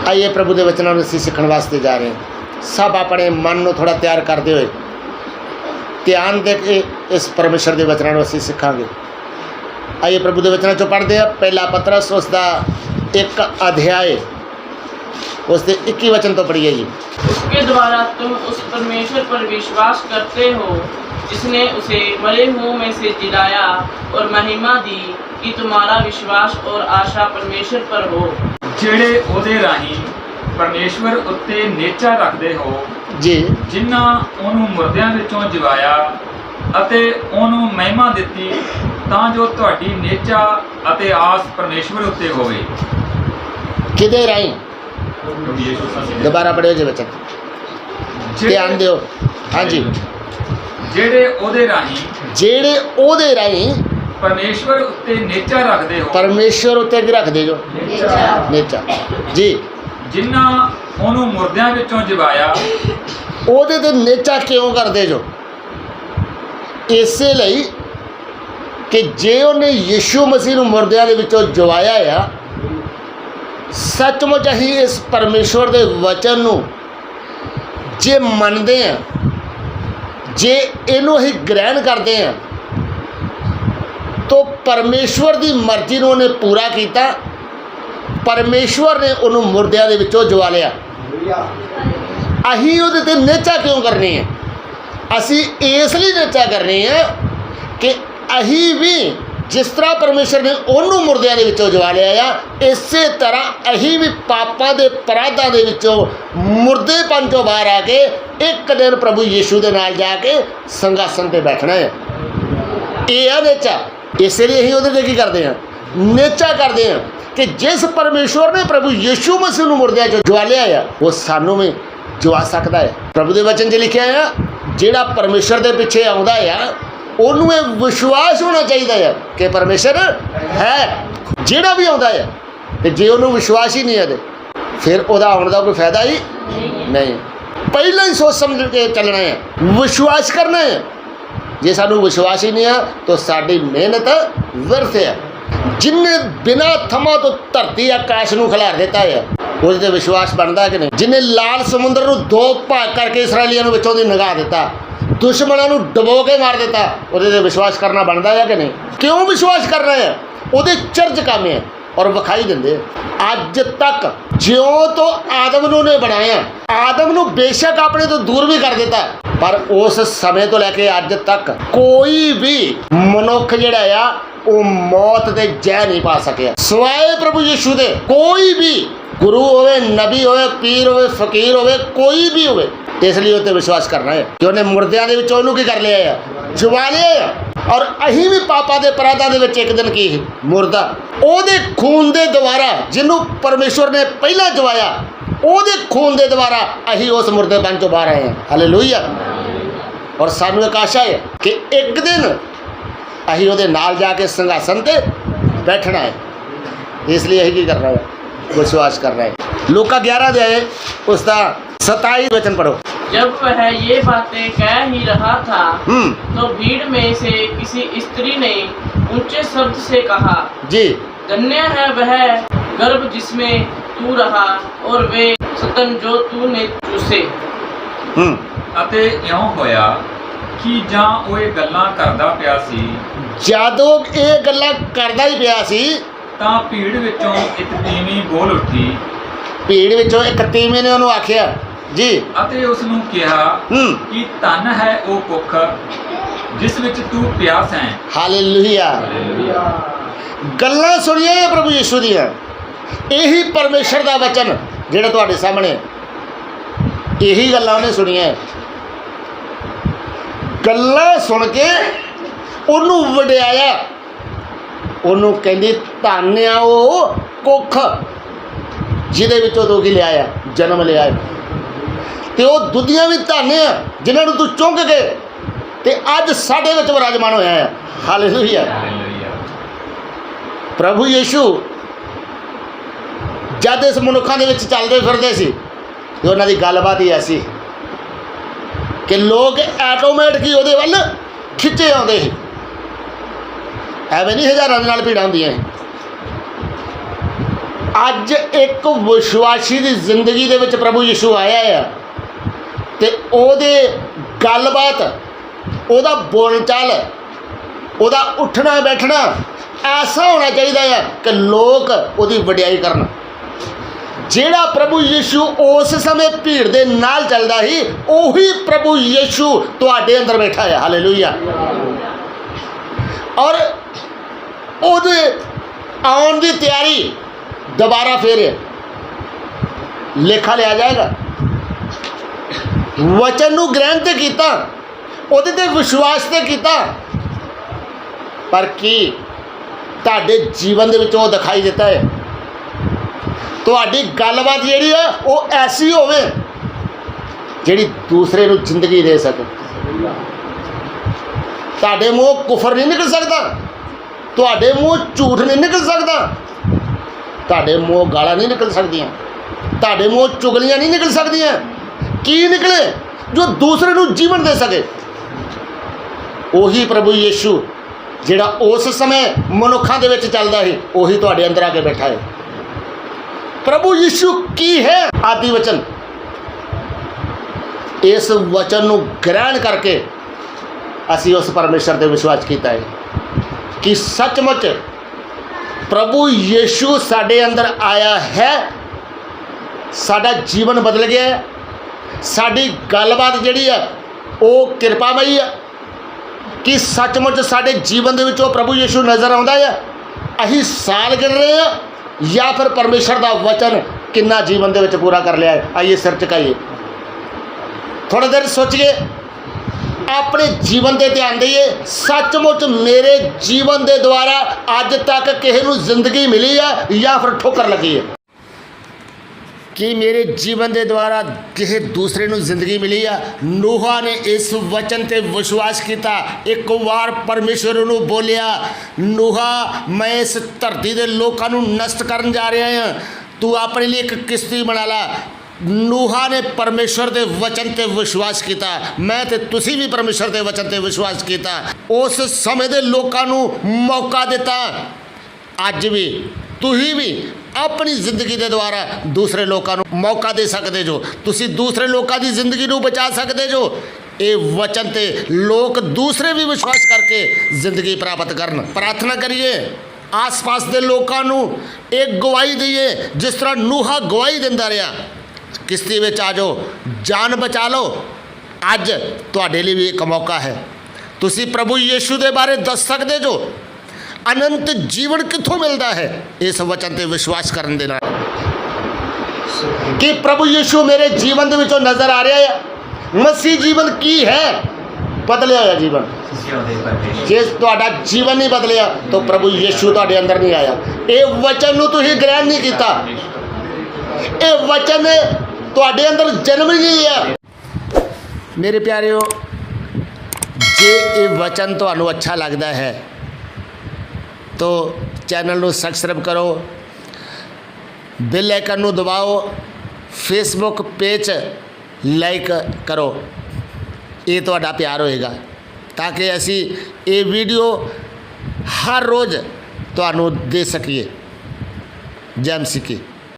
आइए प्रभु के वचनों में असीं सीखण वास्ते जा रहे हैं। सब अपने मन को थोड़ा तैयार करते हुए ध्यान दे के इस परमेश्वर के वचनों में असीं सीखांगे। आइए प्रभु के वचनों चो पढ़ते हैं। पहला पतरस उसका 1 अध्याय उसके 21 वचन तो पढ़िए जी। उसके द्वारा तुम उस परमेश्वर पर विश्वास करते हो जिसने उसे मरे हुओं में से जिलाया और महिमा दी कि तुम्हारा विश्वास और आशा परमेश्वर पर हो, ਜਿਹੜੇ ਉਹਦੇ ਰਾਹੀਂ ਪਰਮੇਸ਼ਵਰ ਉੱਤੇ ਨੇਚਾ ਰੱਖਦੇ ਹੋ जी ਜਿਨ੍ਹਾਂ ਉਹਨੂੰ ਮੁਰਦਿਆਂ ਵਿੱਚੋਂ ਜਿਵਾਇਆ ਅਤੇ ਉਹਨੂੰ ਮਹਿਮਾ ਦਿੱਤੀ ਤਾਂ ਜੋ ਤੁਹਾਡੀ ਨੇਚਾ ਅਤੇ ਆਸ ਪਰਮੇਸ਼ਵਰ ਉੱਤੇ ਹੋਵੇ। किदे राई दोबारा पढ़ियो जी वचन, ध्यान दियो। हाँ जी, ਜਿਹੜੇ ਉਹਦੇ ਰਾਹੀਂ जेड़े ओदे राई ਪਰਮੇਸ਼ਵਰ ਉੱਤੇ ਨੇਚਾ ਰੱਖਦੇ ਹੋ परमेश्वर उत्ते की रख दे जो नेचा जी, ਜਿਨ੍ਹਾਂ ਉਹਨੂੰ ਮੁਰਦਿਆਂ ਵਿੱਚੋਂ ਜਿਵਾਇਆ ओदे ते नेचा क्यों कर दे जो? इसे लई कि जे उन्हें यीशु मसीह नूं मुर्दियां दे विचों जवाया आ, सचमुच असीं इस परमेश्वर दे वचन नूं जे मनदे हैं, जे इनू असीं ग्रहण करते हैं तो परमेश्वर की मर्जी नूं उन्हें पूरा किया। परमेश्वर ने उन्होंने मुर्दियां दे विचों जवा लिया। असीं उहदे ते नेचा क्यों करनी है? असीं इसलिए नेचा करनी है कि असीं भी जिस तरह परमेश्वर ने उन्होंने मुर्दियां दे विचों जवा लिया आ, इस तरह असीं भी पापां दे अपराधां दे विचों मुर्देपन चों बाहर आके एक दिन प्रभु यीशु दे नाल जाके संघासन ते बैठना है। ये है नेचा। इसलिए असीं उहदे ते की करते हैं? नेचा करते हैं कि जिस परमेश्वर ने प्रभु यीशु मसीह नूं मुर्दियां चों जवा लिया आ, वो सानू भी जवा सकता है। प्रभु के वचन 'च लिखिया है जिहड़ा परमेश्वर के पिछे आउंदा है उन्होंने ये विश्वास होना चाहिए है कि परमेश्वर है। जिहड़ा भी आउंदा है ते जे उन्होंने विश्वास ही नहीं है तो फिर उहदा आउण दा कोई फायदा ही नहीं। पहले ही सोच समझ के चलना है, विश्वास करना है। जे सानू विश्वास ही नहीं है तो साडी मेहनत व्यर्थ है। जिन्हें बिना थमा तो धरती आकाश नूं खिलार दिता है उस ते विश्वास बनता कि नहीं? जिन्हें लाल समुद्र नूं 2 भाग करके इसराइलियों नूं विचों दी निगाह दिता, दुश्मनों नूं डबो के मार दिता, उहदे ते विश्वास करना बनता है कि नहीं? क्यों विश्वास कर रहे हैं? उहदे चर्च काम है और विखाई देंदे। अज तक ज्यों तो आदम नूं ने बनाया, आदम नूं बेशक अपने तो दूर भी कर दिता, पर उस समय तो लैके अज तक कोई भी मनुख जिहड़ा आ वो मौत दे जह नहीं पा सके सिवाए प्रभु यीशु दे। कोई भी गुरु होवे, नबी होवे, पीर होवे, फकीर होवे, कोई भी होवे, इसलिए उत्ते विश्वास करना है कि उन्हें मुर्दियां दे विचों उहनूं की कर लिया है? जवा लिया है। और असीं भी पापां दे अपराधां दे विच एक दिन की मुर्दा ओहदे खून दे द्वारा जिन्हों परमेश्वर ने पहला जवाया, ओहदे खून दे द्वारा असीं उस मुर्देपन चों बाहर आए हैं। हालेलुया। और सानू एक आशा है कि एक दिन असीं उहदे नाल जाके संघासन ते बैठना है। इसलिए असीं की करना है? विश्वास कर रहा है। लूका 11 अध्याय उसका 27 वचन पढ़ो। जब वह ये बातें कह ही रहा था तो भीड़ में से किसी स्त्री ने ऊंचे शब्द से कहा, जी धन्य है वह गर्भ जिसमें तू रहा और वे स्तन जो तूने चूसे। ਅਤੇ ਇਉਂ ਹੋਇਆ ਕਿ ਜਾਂ ਉਹ ਇਹ ਗੱਲਾਂ ਕਰਦਾ ਪਿਆ ਸੀ ਜਦੋਂ ਇਹ ਗੱਲਾਂ ਕਰਦਾ ਹੀ ਪਿਆ ਸੀ ਤਾਂ ਭੀੜ ਵਿੱਚੋਂ ਇੱਕ ਤੀਵੀਂ ਬੋਲ ਉੱਠੀ ਭੀੜ ਵਿੱਚੋਂ ਇੱਕ ਤੀਵੀਂ ਨੇ ਉਹਨੂੰ ਆਖਿਆ ਜੀ ਅਤੇ ਉਸ ਨੂੰ ਕਿਹਾ ਕਿ ਧਨ ਹੈ ਉਹ ਕੁੱਖ ਜਿਸ ਵਿੱਚ ਤੂੰ ਪਿਆਸ ਹੈ। ਹਾਲੇਲੂਇਆ। ਗੱਲਾਂ ਸੁਣੀਆਂ ਪ੍ਰਭੂ ਯੀਸ਼ੂ ਦੀਆਂ, ਇਹੀ ਪਰਮੇਸ਼ਰ ਦਾ ਵਚਨ ਜਿਹੜਾ ਤੁਹਾਡੇ ਸਾਹਮਣੇ, ਇਹੀ ਗੱਲਾਂ ਉਹਨੇ ਸੁਣੀਆਂ। ਗੱਲਾਂ ਸੁਣ ਕੇ ਉਹਨੂੰ ਵਡਿਆਇਆ, ਉਹਨੂੰ ਕਹਿੰਦੀ ਧੰਨ ਆ ਉਹ ਕੁੱਖ ਜਿਹਦੇ ਵਿੱਚੋਂ ਤੂੰ ਕੀ ਲਿਆਇਆ, ਜਨਮ ਲਿਆ। ਤੇ ਉਹ ਦੁੱਧੀਆਂ ਵੀ ਧੰਨ ਆ ਜਿਨ੍ਹਾਂ ਨੂੰ ਤੂੰ ਚੁੰਘ ਕੇ ਤੇ ਅੱਜ ਸਾਡੇ ਵਿੱਚ ਵਿਰਾਜਮਾਨ ਹੋਇਆ ਆ। ਹਾਲੇਲੂਇਆ। ਪ੍ਰਭੂ ਯੀਸ਼ੂ ਜਦ ਇਸ ਮਨੁੱਖਾਂ ਦੇ ਵਿੱਚ ਚੱਲਦੇ ਫਿਰਦੇ ਸੀ ਤੇ ਉਹਨਾਂ ਦੀ ਗੱਲਬਾਤ ਹੀ ਐਸੀ ਕਿ ਲੋਕ ਆਟੋਮੈਟਿਕ ਹੀ ਉਹਦੇ ਵੱਲ ਖਿੱਚੇ ਆਉਂਦੇ ਸੀ। ਐਵੇਂ ਨਹੀਂ ਹਜ਼ਾਰਾਂ ਦੇ ਨਾਲ ਭੀੜਾਂ ਹੁੰਦੀਆਂ ਸੀ। ਅੱਜ ਇੱਕ ਵਿਸ਼ਵਾਸੀ ਦੀ ਜ਼ਿੰਦਗੀ ਦੇ ਵਿੱਚ ਪ੍ਰਭੂ ਯਿਸੂ ਆਇਆ ਆ ਤੇ ਉਹਦੇ ਗੱਲਬਾਤ, ਉਹਦਾ ਬੋਲਚਾਲ, ਉਹਦਾ ਉੱਠਣਾ ਬੈਠਣਾ ਐਸਾ ਹੋਣਾ ਚਾਹੀਦਾ ਆ ਕਿ ਲੋਕ ਉਹਦੀ ਵਡਿਆਈ ਕਰਨ। ਜਿਹੜਾ ਪ੍ਰਭੂ ਯਿਸੂ ਉਸ ਸਮੇਂ ਭੀੜ ਦੇ ਨਾਲ ਚੱਲਦਾ ਸੀ, ਉਹੀ ਪ੍ਰਭੂ ਯਿਸੂ ਤੁਹਾਡੇ ਅੰਦਰ ਬੈਠਾ ਹੈ। ਹਾਲੇਲੂਇਆ। ਔਰ ਉਹਦੇ ਆਉਣ ਦੀ ਤਿਆਰੀ ਦੁਬਾਰਾ ਫੇਰ ਲੇਖਾ ਲਿਆ ਜਾਏਗਾ। ਵਚਨ ਨੂੰ ਗ੍ਰਹਿਣ ਤੇ ਕੀਤਾ, ਉਹਦੇ ਤੇ ਵਿਸ਼ਵਾਸ ਤੇ ਕੀਤਾ, ਪਰ ਕੀ ਤੁਹਾਡੇ ਜੀਵਨ ਦੇ ਵਿੱਚ ਉਹ ਦਿਖਾਈ ਦਿੱਤਾ ਹੈ? ਤੁਹਾਡੀ ਗੱਲਬਾਤ ਜਿਹੜੀ ਹੈ ਉਹ ਐਸੀ ਹੋਵੇ ਜਿਹੜੀ ਦੂਸਰੇ ਨੂੰ ਜ਼ਿੰਦਗੀ ਦੇ ਸਕੇ। ਤੁਹਾਡੇ ਮੂੰਹ ਕੁਫਰ ਨਹੀਂ ਨਿਕਲ ਸਕਦਾ, ਤੁਹਾਡੇ ਮੂੰਹ ਝੂਠ ਨਹੀਂ ਨਿਕਲ ਸਕਦਾ, ਤੁਹਾਡੇ ਮੂੰਹ ਗਾਲਾਂ ਨਹੀਂ ਨਿਕਲ ਸਕਦੀਆਂ, ਤੁਹਾਡੇ ਮੂੰਹ ਚੁਗਲੀਆਂ ਨਹੀਂ ਨਿਕਲ ਸਕਦੀਆਂ। ਕੀ ਨਿਕਲੇ? ਜੋ ਦੂਸਰੇ ਨੂੰ ਜੀਵਨ ਦੇ ਸਕੇ। ਉਹੀ ਪ੍ਰਭੂ ਯਿਸੂ ਜਿਹੜਾ ਉਸ ਸਮੇਂ ਮਨੁੱਖਾਂ ਦੇ ਵਿੱਚ ਚੱਲਦਾ ਸੀ, ਉਹੀ ਤੁਹਾਡੇ ਅੰਦਰ ਆ ਕੇ ਬੈਠਾ ਹੈ। ਪ੍ਰਭੂ ਯਿਸੂ ਕੀ ਹੈ? ਆਦਿ ਵਚਨ। ਇਸ ਵਚਨ ਨੂੰ ਗ੍ਰਹਿਣ ਕਰਕੇ ਅਸੀਂ ਉਸ ਪਰਮੇਸ਼ਰ ਤੇ ਵਿਸ਼ਵਾਸ ਕੀਤਾ ਹੈ ਕਿ ਸੱਚਮੁੱਚ ਪ੍ਰਭੂ ਯਿਸੂ ਸਾਡੇ ਅੰਦਰ ਆਇਆ ਹੈ, ਸਾਡਾ ਜੀਵਨ ਬਦਲ ਗਿਆ ਹੈ, ਸਾਡੀ ਗੱਲਬਾਤ ਜਿਹੜੀ ਹੈ ਉਹ ਕਿਰਪਾਮਈ ਹੈ ਕਿ ਸੱਚਮੁੱਚ ਸਾਡੇ ਜੀਵਨ ਦੇ ਵਿੱਚ ਉਹ ਪ੍ਰਭੂ ਯਿਸੂ ਨਜ਼ਰ ਆਉਂਦਾ ਹੈ। ਅਸੀਂ ਸਾਲ ਗਿਣ ਰਹੇ ਹਾਂ ਜਾਂ ਫਿਰ ਪਰਮੇਸ਼ਰ ਦਾ ਵਚਨ ਕਿੰਨਾ ਜੀਵਨ ਦੇ ਵਿੱਚ ਪੂਰਾ ਕਰ ਲਿਆ ਹੈ। ਆਈਏ ਸਿਰ ਝੁਕਾਈਏ, ਥੋੜ੍ਹਾ ਦੇਰ ਸੋਚੀਏ, ਆਪਣੇ ਜੀਵਨ 'ਤੇ ਧਿਆਨ ਦਈਏ। ਸੱਚਮੁੱਚ ਮੇਰੇ ਜੀਵਨ ਦੇ ਦੁਆਰਾ ਅੱਜ ਤੱਕ ਕਿਸੇ ਨੂੰ ਜ਼ਿੰਦਗੀ ਮਿਲੀ ਹੈ ਜਾਂ ਫਿਰ ਠੋਕਰ ਲੱਗੀ ਹੈ? ਕਿ ਮੇਰੇ ਜੀਵਨ ਦੇ ਦੁਆਰਾ ਕਿਸੇ ਦੂਸਰੇ ਨੂੰ ਜ਼ਿੰਦਗੀ ਮਿਲੀ ਆ? ਨੂਹਾ ਨੇ ਇਸ ਵਚਨ ਤੇ ਵਿਸ਼ਵਾਸ ਕੀਤਾ। ਇੱਕ ਵਾਰ ਪਰਮੇਸ਼ਰ ਨੂੰ ਬੋਲਿਆ, ਨੂਹਾ ਮੈਂ ਇਸ ਧਰਤੀ ਦੇ ਲੋਕਾਂ ਨੂੰ ਨਸ਼ਟ ਕਰਨ ਜਾ ਰਿਹਾ ਹਾਂ, ਤੂੰ ਆਪਣੇ ਲਈ ਇੱਕ ਕਿਸ਼ਤੀ ਬਣਾ ਲਾ। ਨੂਹਾ ਨੇ ਪਰਮੇਸ਼ਰ ਦੇ ਵਚਨ ਤੇ ਵਿਸ਼ਵਾਸ ਕੀਤਾ। ਮੈਂ ਤੇ ਤੁਸੀਂ ਵੀ ਪਰਮੇਸ਼ਰ ਦੇ ਵਚਨ ਤੇ ਵਿਸ਼ਵਾਸ ਕੀਤਾ। ਉਸ ਸਮੇਂ ਦੇ ਲੋਕਾਂ ਨੂੰ ਮੌਕਾ ਦਿੱਤਾ। ਅੱਜ ਵੀ ਤੁਸੀਂ ਵੀ ਆਪਣੀ ਜ਼ਿੰਦਗੀ ਦੇ ਦੁਆਰਾ ਦੂਸਰੇ ਲੋਕਾਂ ਨੂੰ ਮੌਕਾ ਦੇ ਸਕਦੇ ਜੋ। ਤੁਸੀਂ ਦੂਸਰੇ ਲੋਕਾਂ ਦੀ ਜ਼ਿੰਦਗੀ ਨੂੰ ਬਚਾ ਸਕਦੇ ਜੋ। ਇਹ ਵਚਨ ਤੇ ਲੋਕ ਦੂਸਰੇ ਵੀ ਵਿਸ਼ਵਾਸ ਕਰਕੇ ਜ਼ਿੰਦਗੀ ਪ੍ਰਾਪਤ ਕਰਨ। ਪ੍ਰਾਰਥਨਾ ਕਰੀਏ, ਆਸ-ਪਾਸ ਦੇ ਲੋਕਾਂ ਨੂੰ ਇੱਕ ਗਵਾਹੀ ਦਈਏ ਜਿਸ ਤਰ੍ਹਾਂ ਨੂਹਾ ਗਵਾਹੀ ਦਿੰਦਾ ਰਿਹਾ। ਕਿਸ਼ਤੀ ਵਿੱਚ ਆ ਜਾਓ, ਜਾਨ ਬਚਾ ਲਓ। ਅੱਜ ਤੁਹਾਡੇ ਲਈ ਵੀ ਇੱਕ ਮੌਕਾ ਹੈ। ਤੁਸੀਂ ਪ੍ਰਭੂ ਯਿਸੂ ਦੇ ਬਾਰੇ ਦੱਸ ਸਕਦੇ ਜੋ। ਅਨੰਤ ਜੀਵਨ ਕਿੱਥੋਂ ਮਿਲਦਾ ਹੈ? ਇਸ ਵਚਨ ਤੇ ਵਿਸ਼ਵਾਸ ਕਰਨ ਦੇ ਨਾਲ ਕਿ ਪ੍ਰਭੂ ਯਿਸੂ ਮੇਰੇ ਜੀਵਨ ਦੇ ਵਿੱਚੋਂ ਨਜ਼ਰ ਆ ਰਿਹਾ ਹੈ। ਮਸੀਹ ਜੀਵਨ ਕੀ ਹੈ? ਬਦਲਿਆ ਹੋਇਆ ਜੀਵਨ। ਜੇ ਤੁਹਾਡਾ ਜੀਵਨ ਨਹੀਂ ਬਦਲਿਆ ਤਾਂ ਪ੍ਰਭੂ ਯਿਸੂ ਤੁਹਾਡੇ ਅੰਦਰ ਨਹੀਂ ਆਇਆ। ਇਹ ਵਚਨ ਨੂੰ ਤੁਸੀਂ ਗ੍ਰਹਿਣ ਨਹੀਂ ਕੀਤਾ। ਇਹ ਵਚਨ ਨੇ ਤੁਹਾਡੇ ਅੰਦਰ ਜਨਮ ਨਹੀਂ ਲਿਆ। ਮੇਰੇ ਪਿਆਰਿਓ, ਜੇ ਇਹ ਵਚਨ ਤੁਹਾਨੂੰ ਅੱਛਾ ਲੱਗਦਾ ਹੈ तो चैनल ਨੂੰ ਸਬਸਕ੍ਰਾਈਬ ਕਰੋ, ਬੈਲ ਆਈਕਨ ਨੂੰ ਦਬਾਓ, ਫੇਸਬੁੱਕ ਪੇਜ ਲਾਈਕ ਕਰੋ। ਇਹ ਤੁਹਾਡਾ ਪਿਆਰ ਹੋਏਗਾ ਤਾਂ ਕਿ ਅਸੀਂ ਇਹ ਵੀਡੀਓ ਹਰ ਰੋਜ਼ ਤੁਹਾਨੂੰ ਦੇ ਸਕੀਏ। ਜੈ ਮਸੀਹ ਕੀ।